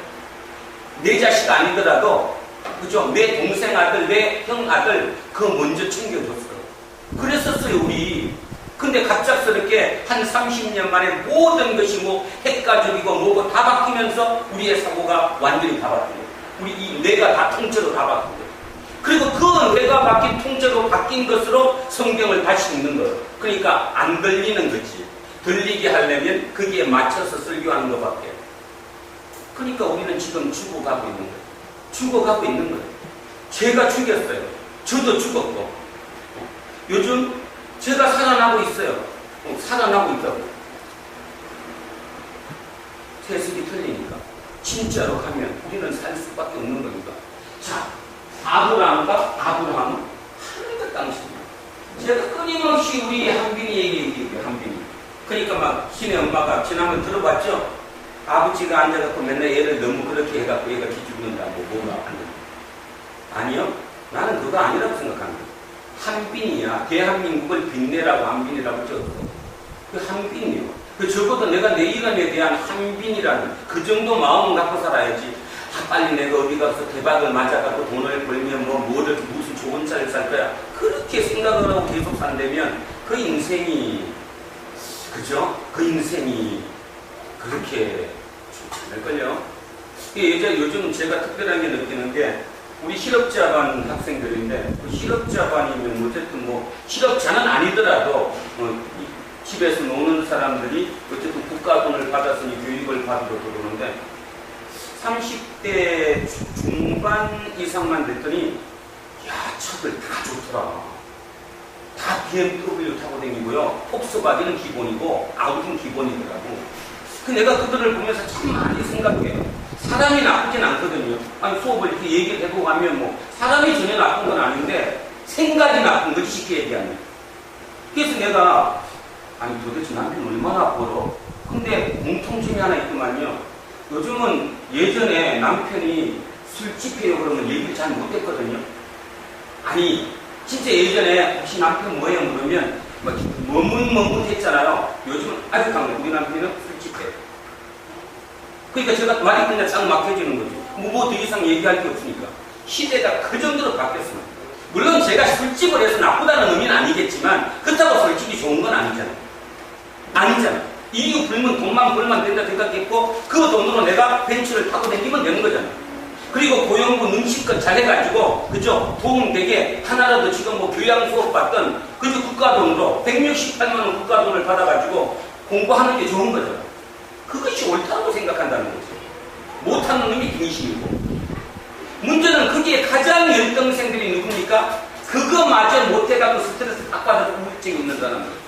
내 자식 아니더라도, 그죠? 내 동생 아들, 내 형 아들, 그거 먼저 챙겨줬어요. 그랬었어요, 우리. 근데 갑작스럽게 한 30년 만에 모든 것이 뭐 핵가족이고 뭐고 다 바뀌면서 우리의 사고가 완전히 다 바뀌는 거예요. 우리 이 뇌가 다 통째로 다 바뀐 거예요. 그리고 그 뇌가 바뀐 통째로 바뀐 것으로 성경을 다시 읽는 거예요. 그러니까 안 들리는 거지. 들리게 하려면 거기에 맞춰서 설교하는 것밖에. 그러니까 우리는 지금 죽어가고 있는 거예요. 죽어가고 있는 거예요. 제가 죽였어요. 저도 죽었고. 요즘 제가 살아나고 있어요. 살아나고 있다고. 해석이 틀리니까. 진짜로 가면 우리는 살 수밖에 없는 겁니다. 자, 아브라함은 하늘과 땅입니다. 제가 끊임없이 우리 한빈이 얘기해요. 한빈이. 그러니까 막 신의 엄마가 지난번 들어봤죠? 아버지가 앉아갖고 맨날 얘를 너무 그렇게 해갖고 얘가 기죽는다. 뭐가 아니요. 나는 그거 아니라고 생각합니다. 한빈이야. 대한민국을 빛내라고 한빈이라고 적었어. 그 한빈이요. 그 적어도 내가 내 이름에 대한 한빈이라는 그 정도 마음을 갖고 살아야지. 빨리 내가 어디 가서 대박을 맞아갖고 돈을 벌면 뭐를 무슨 좋은 차를 살 거야. 그렇게 생각을 하고 계속 산다면 그 인생이 그죠? 그 인생이 그렇게 좋지 않을걸요? 요즘 제가 특별하게 느끼는 게 우리 실업자반 학생들인데 그 실업자반이면 어쨌든 실업자는 아니더라도 집에서 노는 사람들이 어쨌든 국가 돈을 받았으니 교육을 받으러 들어오는데 30대 중반 이상만 됐더니 야 차들 다 좋더라. 다 BMW 타고 다니고요. 폭스바겐은 기본이고 아우디는 기본이더라고. 내가 그들을 보면서 참 많이 생각해요. 사람이 나쁘진 않거든요. 아니 수업을 이렇게 얘기를 해보고 가면 사람이 전혀 나쁜 건 아닌데 생각이 나쁜 거지 쉽게 얘기하면. 그래서 내가 아니 도대체 남편 얼마나 벌어? 근데 공통점이 하나 있더만요. 요즘은 예전에 남편이 술집해요 그러면 얘기를 잘 못했거든요. 아니 진짜 예전에 혹시 남편 뭐예요? 그러면 머뭇머뭇했잖아요. 요즘은 아주 강해. 우리 남편은 술집해요. 그러니까 제가 말이 그냥 딱 막혀지는 거죠. 뭐 더 이상 얘기할 게 없으니까. 시대가 그 정도로 바뀌었습니다. 물론 제가 술집을 해서 나쁘다는 의미는 아니겠지만 그렇다고 술집이 좋은 건 아니잖아요. 이유 불문 돈만 벌면 된다 생각했고 그 돈으로 내가 벤츠를 타고 다니면 되는 거잖아요. 그리고 고용부 눈치껏 잘해가지고 그죠? 도움되게 하나라도 지금 교양 수업 받던 그저 국가 돈으로 168만 원 국가 돈을 받아가지고 공부하는 게 좋은 거죠. 그것이 옳다고 생각한다는 거죠. 못하는 놈이 등신이고. 문제는 거기에 가장 열등생들이 누굽니까? 그거마저 못해가지고 스트레스 딱 받아서 우울증이 있는다는 거죠.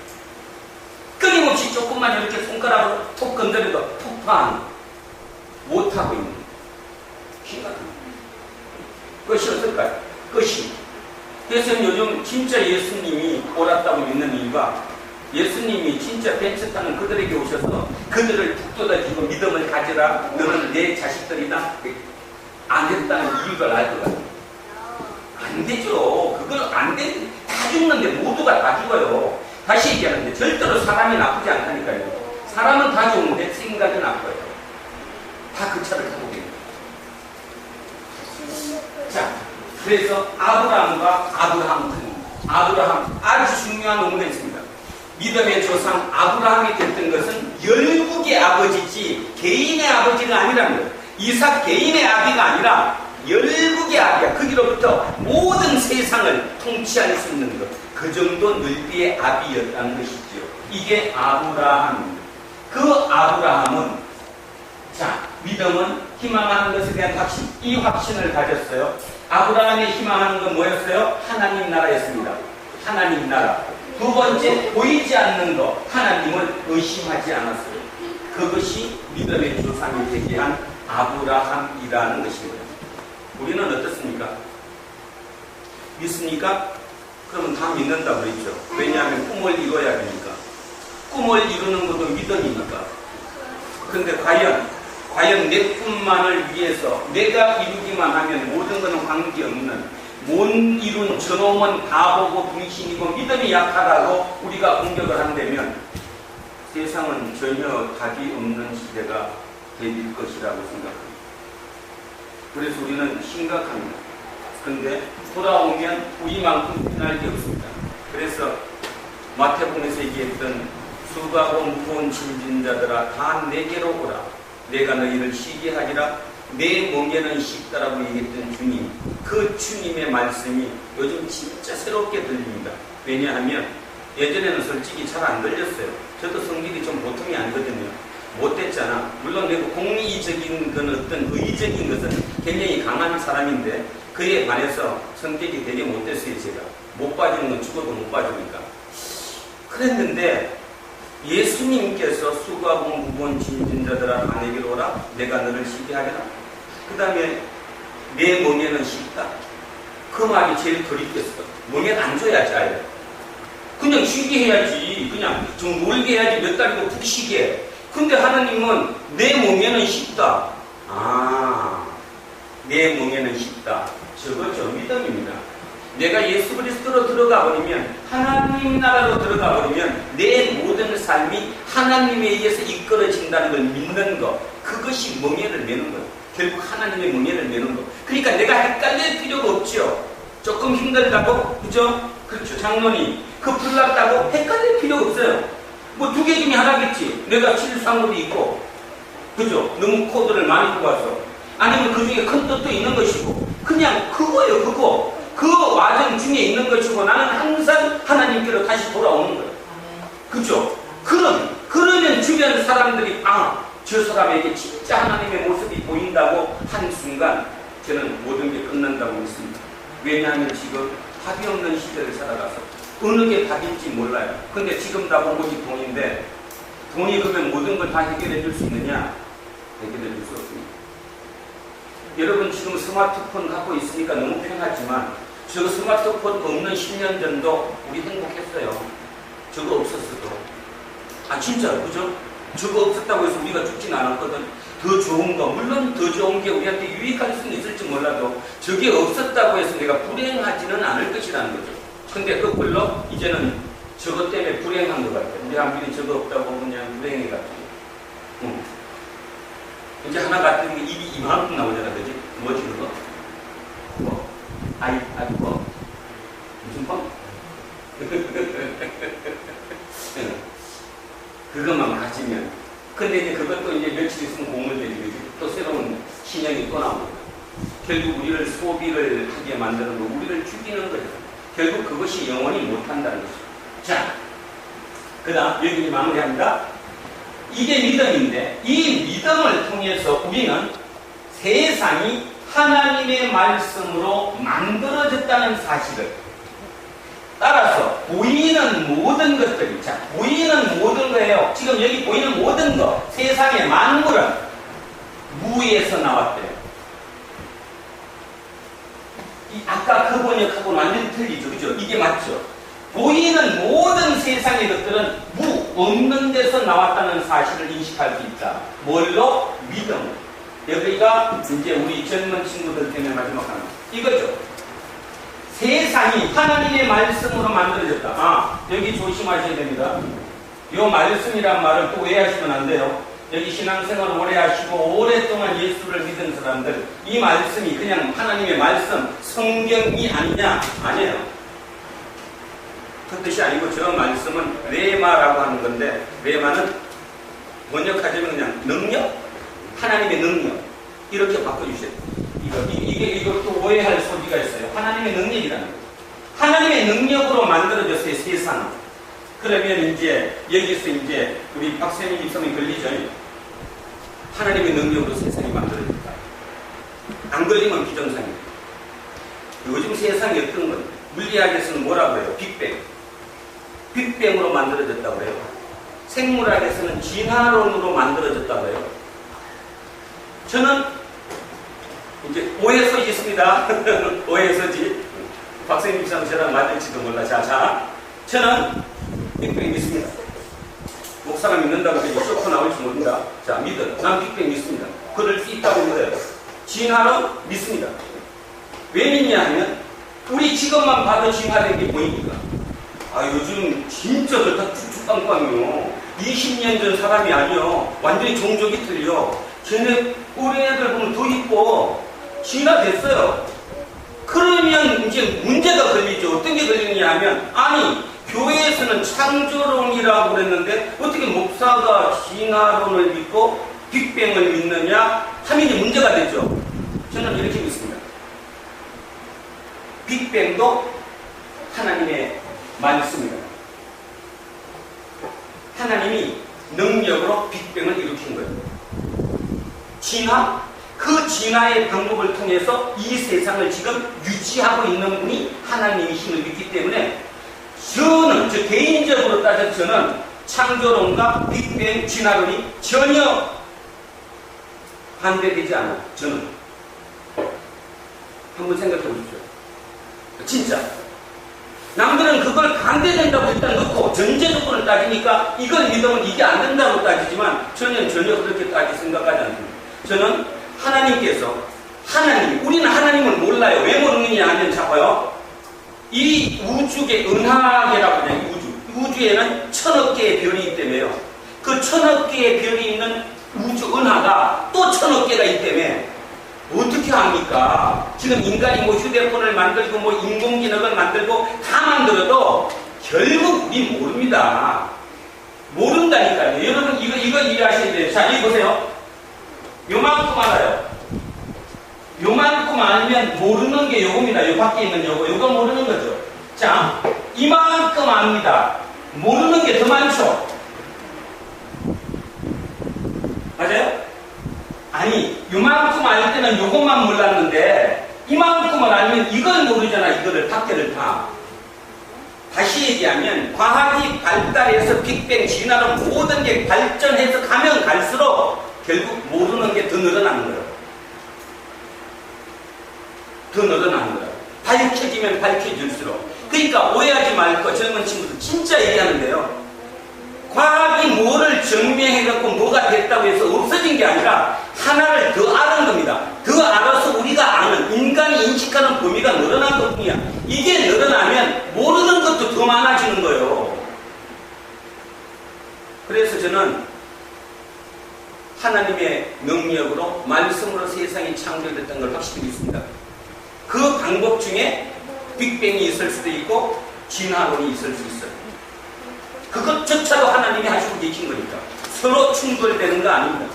끊임없이 조금만 이렇게 손가락으로 톡 건드려도 폭파하는 못하고 있는 심각합니다. 그것이 어떨까요? 그것이. 그래서 요즘 진짜 예수님이 옳았다고 믿는 이유가 예수님이 진짜 벤츠 타는 그들에게 오셔서 그들을 툭 뜯어주고 믿음을 가지라 너는 내 자식들이다 안 했다는 이유를 알 것 같아요. 안 되죠. 그걸 안 돼. 다 죽는데 모두가 다 죽어요. 다시 얘기하는데 절대로 사람이 나쁘지 않다니까요. 사람은 다 좋은데 생각이 나빠요. 다 그 차를 타고 계세요. 자, 그래서 아브라함과 아브라함 아주 중요한 의문가 있습니다. 믿음의 조상 아브라함이 됐던 것은 열국의 아버지지 개인의 아버지가 아니라는 거예요. 이삭 개인의 아비가 아니라 열국의 아비야. 거기로부터 모든 세상을 통치할 수 있는 것. 그 정도 넓이의 아비였다는 것이죠. 이게 아브라함입니다. 그 아브라함은 자 믿음은 희망하는 것에 대한 확신. 이 확신을 가졌어요. 아브라함이 희망하는 건 뭐였어요? 하나님 나라였습니다. 하나님 나라. 두 번째 보이지 않는 것. 하나님을 의심하지 않았어요. 그것이 믿음의 조상이 되게 한 아브라함이라는 것입니다. 우리는 어떻습니까? 믿습니까? 그러면 다 믿는다고 그랬죠. 왜냐하면 꿈을 이뤄야 되니까. 꿈을 이루는 것도 믿음이니까. 그런데 과연 내 꿈만을 위해서 내가 이루기만 하면 모든 것은 관계없는 못 이룬 저놈은 바보고 불신이고 믿음이 약하다고 우리가 공격을 한다면 세상은 전혀 답이 없는 시대가 될 것이라고 생각합니다. 그래서 우리는 심각합니다. 그런데 돌아오면 우리만큼 편할 게 없습니다. 그래서 마태복음에서 얘기했던 수고하고 무거운 짐진 자들아 다 내게로 오라. 내가 너희를 쉬게 하리라. 내 멍에는 쉽다라고 얘기했던 주님, 그 주님의 말씀이 요즘 진짜 새롭게 들립니다. 왜냐하면 예전에는 솔직히 잘 안 들렸어요. 저도 성질이 좀 보통이 아니거든요. 못됐잖아. 물론 내가 공의적인 건 어떤 의적인 것은 굉장히 강한 사람인데 그에 반해서 성격이 되게 못됐어요. 제가 못 빠지는 건 죽어도 못 빠지니까. 그랬는데 예수님께서 수고하고 무거운 짐진 자들아 다 내게로 오라. 내가 너를 쉬게 하리라. 그 다음에 내 멍에는 쉽다. 그 말이 제일 덜 있겠어. 멍에는 안 줘야지 아예. 그냥 쉬게 해야지. 그냥 좀 놀게 해야지. 몇 달이고 푹 쉬게. 근데 하나님은 내 멍에는 쉽다. 아, 내 멍에는 쉽다. 저거죠. 믿음입니다. 내가 예수 그리스도로 들어가 버리면, 하나님 나라로 들어가 버리면 내 모든 삶이 하나님에 의해서 이끌어진다는 걸 믿는 것, 그것이 멍에를 매는 거예요. 결국 하나님의 멍에를 매는 거. 그러니까 내가 헷갈릴 필요가 없죠. 조금 힘들다고, 그죠? 그렇죠. 장로님 그 불났다고 헷갈릴 필요가 없어요. 뭐 두 개 중에 하나겠지. 내가 실수한 것도 있고, 그죠? 너무 코드를 많이 뽑아서, 아니면 그 중에 큰 뜻도 있는 것이고, 그냥 그거예요. 그거. 그 과정 중에 있는 것이고, 나는 항상 하나님께로 다시 돌아오는 거예요. 그죠? 그러면 주변 사람들이, 아, 저 사람에게 진짜 하나님의 모습이 보인다고 한순간 저는 모든 게 끝난다고 믿습니다. 왜냐하면 지금 답이 없는 시대를 살아가서 어느 게 답인지 몰라요. 근데 지금 답은 오직 돈인데, 돈이 그러면 모든 걸 다 해결해 줄 수 있느냐? 해결해 줄 수 없습니다. 여러분 지금 스마트폰 갖고 있으니까 너무 편하지만 저 스마트폰 없는 10년 전도 우리 행복했어요. 저거 없었어도. 아 진짜요. 그죠? 저거 없었다고 해서 우리가 죽진 않았거든. 더 좋은 거, 물론 더 좋은 게 우리한테 유익할 수는 있을지 몰라도 저게 없었다고 해서 내가 불행하지는 않을 것이라는 거죠. 근데 거꾸로 이제는 저것 때문에 불행한 것 같아요. 우리 한국인이 저거 없다고 그냥 불행해가지고. 이제 하나 같은 게 입이 이만큼 나오잖아. 그지? 뭐지 그거? 뭐? 뭐? 무슨 뻥? 그것만 가지면. 근데 이제 그것도 이제 며칠 있으면 고물들이 또 새로운 신형이 또 나옵니다. 결국 우리를 소비를 하게 만드는 거, 우리를 죽이는 거예요. 결국 그것이 영원히 못한다는 거죠. 자, 그 다음 여기 마무리합니다. 이게 믿음인데, 이 믿음을 통해서 우리는 세상이 하나님의 말씀으로 만들어졌다는 사실을, 따라서 보이는 모든 것들이, 자, 보이는 모든 거예요. 지금 여기 보이는 모든 거, 세상의 만물은 무에서 나왔대요. 아까 그 번역하고는 완전히 틀리죠. 그죠? 이게 맞죠? 보이는 모든 세상의 것들은 무, 없는 데서 나왔다는 사실을 인식할 수 있다. 뭘로? 믿음. 여기가 이제 우리 젊은 친구들 때문에 마지막 하나. 이거죠. 세상이 하나님의 말씀으로 만들어졌다. 아, 여기 조심하셔야 됩니다. 이 말씀이란 말을 또 오해하시면 안 돼요. 여기 신앙생활을 오래 하시고 오랫동안 예수를 믿은 사람들, 이 말씀이 그냥 하나님의 말씀, 성경이 아니냐? 아니에요. 그 뜻이 아니고 저 말씀은 레마라고 하는 건데, 레마는 번역하자면 그냥 능력? 하나님의 능력. 이렇게 바꿔주셔야 돼요. 이것도 오해할 소지가 있어요. 하나님의 능력이라는 거죠. 하나님의 능력으로 만들어졌어요, 세상은. 그러면 이제 여기서 이제 우리 박세민 집사님이 걸리죠. 하나님의 능력으로 세상이 만들어졌다. 안 걸리면 비정상이에요. 요즘 세상이 어떤 건 물리학에서는 뭐라고 해요? 빅뱅. 빅뱅으로 만들어졌다고 해요. 생물학에서는 진화론으로 만들어졌다고 해요. 저는 이제 오해 소지 있습니다. 오해 소지. 박세민 집사님 저랑 맞을지도 몰라. 자, 저는 빅뱅 믿습니다. 목사가 믿는다고 해서 쇼크 나올지 모른다. 자, 믿어. 난 빅뱅 믿습니다. 그럴 수 있다고 믿어요. 진화론 믿습니다. 왜 믿냐 하면 우리 직업만 봐도 진화된 게 보이니까. 아, 요즘 진짜 그렇다 쭉쭉빵빵이요. 20년 전 사람이 아니요. 완전히 종족이 틀려. 쟤네 우리 애들 보면 더 이뻐. 진화됐어요. 그러면 이제 문제가 걸리죠. 어떤 게 걸리느냐 하면, 아니 교회에서는 저는 창조론이라고 그랬는데 어떻게 목사가 진화론을 믿고 빅뱅을 믿느냐 하면 문제가 되죠. 저는 이렇게 믿습니다. 빅뱅도 하나님의 말씀입니다. 하나님이 능력으로 빅뱅을 일으킨 거예요. 진화, 그 진화의 방법을 통해서 이 세상을 지금 유지하고 있는 분이 하나님의 힘을 믿기 때문에 저는, 저 개인적으로 따져서 저는 창조론과 빅뱅 진화론이 전혀 반대되지 않아요. 저는. 한번 생각해 보십시오. 진짜. 남들은 그걸 반대된다고 일단 놓고 전제 조건을 따지니까 이걸 믿으면 이게 안 된다고 따지지만 저는 전혀 그렇게 생각하지 않습니다. 저는 하나님께서 우리는 하나님을 몰라요. 왜 모르느냐 하면 잡아요. 이 우주계 은하계라고 해요. 우주에는 1000억 개의 별이 있기 때문에요. 그 1000억 개의 별이 있는 우주 은하가 또 1000억 개가 있기 때문에 어떻게 합니까? 지금 인간이 뭐 휴대폰을 만들고 뭐 인공지능을 만들고 다 만들어도 결국 우리 모릅니다. 모른다니까요. 여러분 이거 이해하셔야 돼요. 자, 여기 보세요. 요만큼 알아요. 요만큼 알면 모르는 게 요겁니다. 요 밖에 있는 요거 모르는 거죠. 자, 이만큼 압니다. 모르는 게 더 많죠. 맞아요? 아니, 요만큼 알 때는 요것만 몰랐는데 이만큼을 알면 이걸 모르잖아. 이거를 밖에를 다. 다시 얘기하면 과학이 발달해서 빅뱅 진화로 모든 게 발전해서 가면 갈수록 결국 모르는 게 더 늘어나는 거예요. 더 늘어나는 거예요. 밝혀지면 밝혀질수록. 그러니까 오해하지 말고 젊은 친구들 진짜 얘기하는데요. 과학이 뭐를 증명해갖고 뭐가 됐다고 해서 없어진 게 아니라 하나를 더 아는 겁니다. 더 알아서 우리가 아는, 인간이 인식하는 범위가 늘어난 것뿐이야. 이게 늘어나면 모르는 것도 더 많아지는 거예요. 그래서 저는 하나님의 능력으로 말씀으로 세상이 창조됐던 걸 확실히 믿습니다. 그 방법 중에 빅뱅이 있을 수도 있고 진화론이 있을 수 있어요. 그것조차도 하나님이 하시고 계신 거니까 서로 충돌되는 거 아닙니다.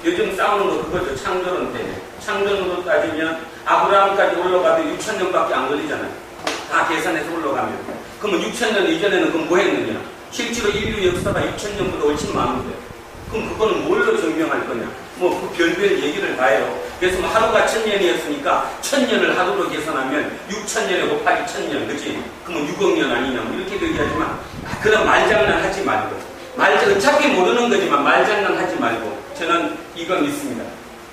요즘 싸우는 거 그거죠. 창조론 때문에. 창조론으로 따지면 아브라함까지 올라가도 6000년밖에 안 걸리잖아요. 다 계산해서 올라가면. 그러면 6000년 이전에는 그럼 뭐 했느냐? 실제로 인류 역사가 6000년보다 훨씬 많은데 그럼 그거는 뭘로 증명할 거냐? 뭐 그 별별 얘기를 다 해요. 그래서 뭐 하루가 1000년이었으니까 1000년을 하루로 계산하면 6000년에 곱하기 1000년, 그치? 그러면 6억 년 아니냐? 뭐 이렇게 얘기하지만 그런 말장난 하지 말고 어차피 모르는 거지만 말장난 하지 말고 저는 이거 믿습니다.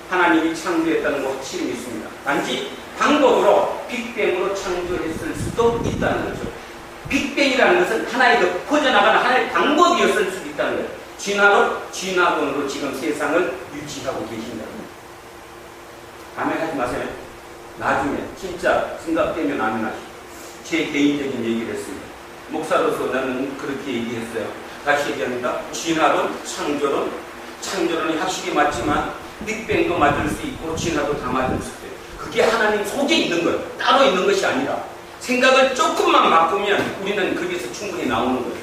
하나님이 창조했다는 거 확실히 믿습니다. 단지 방법으로 빅뱅으로 창조했을 수도 있다는 거죠. 빅뱅이라는 것은 하나의 더 퍼져나가는 하나의 방법이었을 수도 있다는 거예요. 진화론으로 지금 세상을 유지하고 계신다는 거예요. 아멘하지 마세요. 나중에 진짜 생각되면 아멘하시오. 제 개인적인 얘기를 했습니다. 목사로서 나는 그렇게 얘기했어요. 다시 얘기합니다. 진화론, 창조론이 확실히 맞지만 빅뱅도 맞을 수 있고 진화도 다 맞을 수 있어요. 그게 하나님 속에 있는 거예요. 따로 있는 것이 아니라 생각을 조금만 바꾸면 우리는 거기서 충분히 나오는 거예요.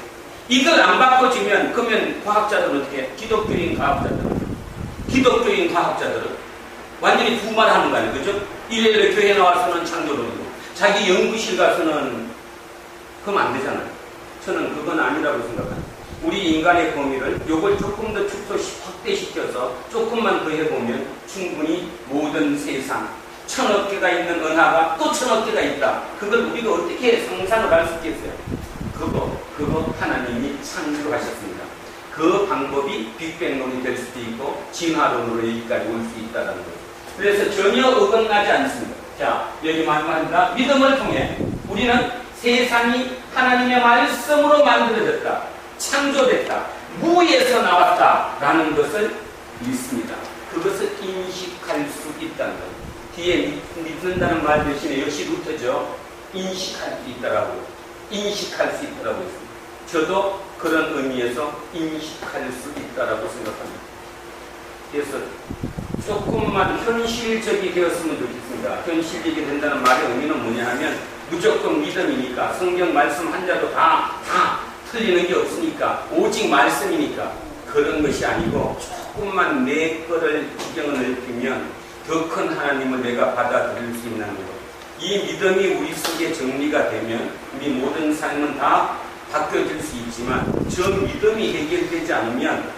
이걸 안 바꿔주면 그러면 과학자들은 어떻게 해? 기독교인 과학자들은 완전히 두 말 하는 거 아니에요. 그죠? 일일이 교회 나와서는 창조론이고 자기 연구실 가서는 그럼 안 되잖아요. 저는 그건 아니라고 생각합니다. 우리 인간의 범위를 요걸 조금 더 확대시켜서 조금만 더 해보면 충분히 모든 세상 1000억 개가 있는 은하가 또 1000억 개가 있다. 그걸 우리가 어떻게 상상을 할 수 있겠어요? 그거 하나님이 창조하셨습니다. 그 방법이 빅뱅론이 될 수도 있고 진화론으로 여기까지 올 수 있다는 거예요. 그래서 전혀 어긋나지 않습니다. 자, 여기 말합니다. 믿음을 통해 우리는 세상이 하나님의 말씀으로 만들어졌다. 창조됐다. 무에서 나왔다라는 것을 믿습니다. 그것을 인식할 수 있다는 거예요. 뒤에 믿는다는 말 대신에 역시 루터죠. 인식할 수 있다라고. 인식할 수 있다라고 했습니다. 저도 그런 의미에서 인식할 수 있다라고 생각합니다. 그래서 조금만 현실적이 되었으면 좋겠습니다. 현실적이 된다는 말의 의미는 뭐냐 하면 무조건 믿음이니까 성경 말씀 한자도 다 틀리는 게 없으니까 오직 말씀이니까 그런 것이 아니고 조금만 내 거를 지경을 넓히면 더 큰 하나님을 내가 받아들일 수 있는 것. 이 믿음이 우리 속에 정리가 되면 우리 모든 삶은 다 바뀌어질 수 있지만 저 믿음이 해결되지 않으면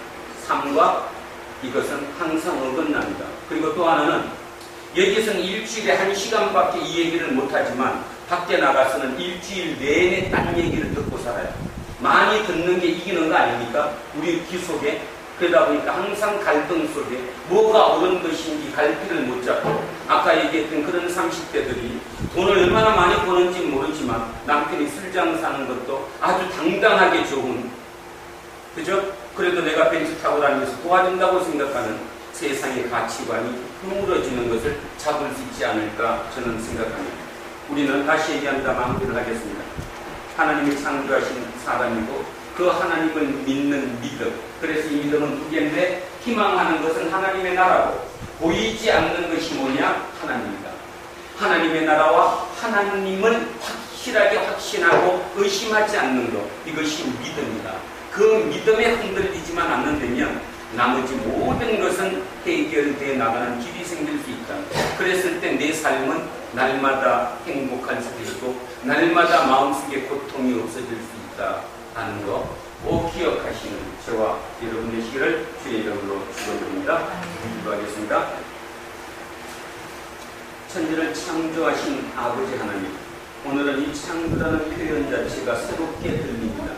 삶과 이것은 항상 어긋납니다. 그리고 또 하나는 여기서는 일주일에 1시간밖에 이 얘기를 못하지만 밖에 나가서는 일주일 내내 딴 얘기를 듣고 살아요. 많이 듣는 게 이기는 거 아닙니까? 우리 귀 속에. 그러다 보니까 항상 갈등 속에 뭐가 옳은 것인지 갈피를 못 잡고 아까 얘기했던 그런 30대들이 돈을 얼마나 많이 버는지 모르지만 남편이 술 장사하는 것도 아주 당당하게 좋은, 그죠? 그래도 내가 벤츠 타고 다니면서 도와준다고 생각하는 세상의 가치관이 흐물어지는 것을 잡을 수 있지 않을까 저는 생각합니다. 우리는 다시 얘기합니다. 마무리를 하겠습니다. 하나님이 창조하신 사람이고 그 하나님을 믿는 믿음. 그래서 이 믿음은 두 개인데 희망하는 것은 하나님의 나라고 보이지 않는 것이 뭐냐? 하나님이다. 하나님의 나라와 하나님을 확실하게 확신하고 의심하지 않는 것. 이것이 믿음이다. 그 믿음에 흔들리지만 않는다면 나머지 모든 것은 해결되어 나가는 길이 생길 수 있다. 그랬을 때 내 삶은 날마다 행복할 수도 있고 날마다 마음속에 고통이 없어질 수 있다 하는 거 꼭 기억하시는 저와 여러분 되시기를 주의 이름으로 축원드립니다. 기도하겠습니다. 천지를 창조하신 아버지 하나님, 오늘은 이 창조라는 표현 자체가 새롭게 들립니다.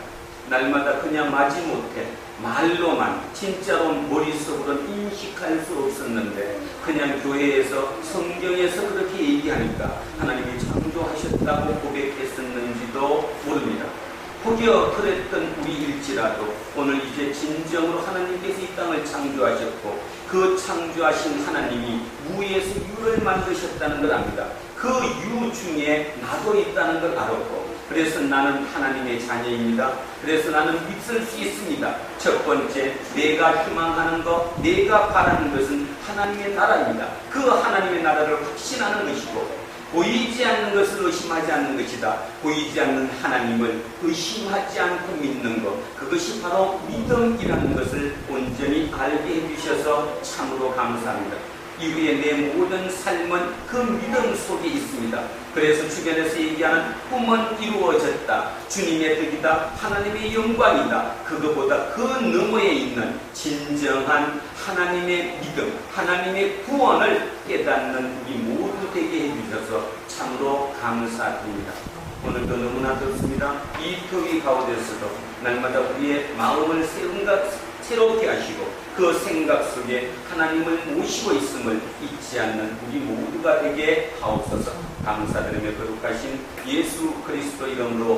날마다 그냥 마지못해 말로만 진짜로 머릿속으로는 인식할 수 없었는데 그냥 교회에서 성경에서 그렇게 얘기하니까 하나님이 창조하셨다고 고백했었는지도 모릅니다. 혹여 그랬던 우리일지라도 오늘 이제 진정으로 하나님께서 이 땅을 창조하셨고 그 창조하신 하나님이 무에서 유를 만드셨다는 걸 압니다. 그 유 중에 나도 있다는 걸 알았고 그래서 나는 하나님의 자녀입니다. 그래서 나는 믿을 수 있습니다. 첫 번째, 내가 희망하는 것, 내가 바라는 것은 하나님의 나라입니다. 그 하나님의 나라를 확신하는 것이고 보이지 않는 것을 의심하지 않는 것이다. 보이지 않는 하나님을 의심하지 않고 믿는 것, 그것이 바로 믿음이라는 것을 온전히 알게 해주셔서 참으로 감사합니다. 이후에 내 모든 삶은 그 믿음 속에 있습니다. 그래서 주변에서 얘기하는 꿈은 이루어졌다. 주님의 덕이다. 하나님의 영광이다. 그거보다 그 너머에 있는 진정한 하나님의 믿음, 하나님의 구원을 깨닫는 우리 모두 되게 해주셔서 참으로 감사드립니다. 오늘도 너무나 좋습니다. 이 더위 가운데서도 날마다 우리의 마음을 새롭게 하시고 그 생각 속에 하나님을 모시고 있음을 잊지 않는 우리 모두가 되게 하옵소서. 감사드리며 거룩하신 예수 그리스도 이름으로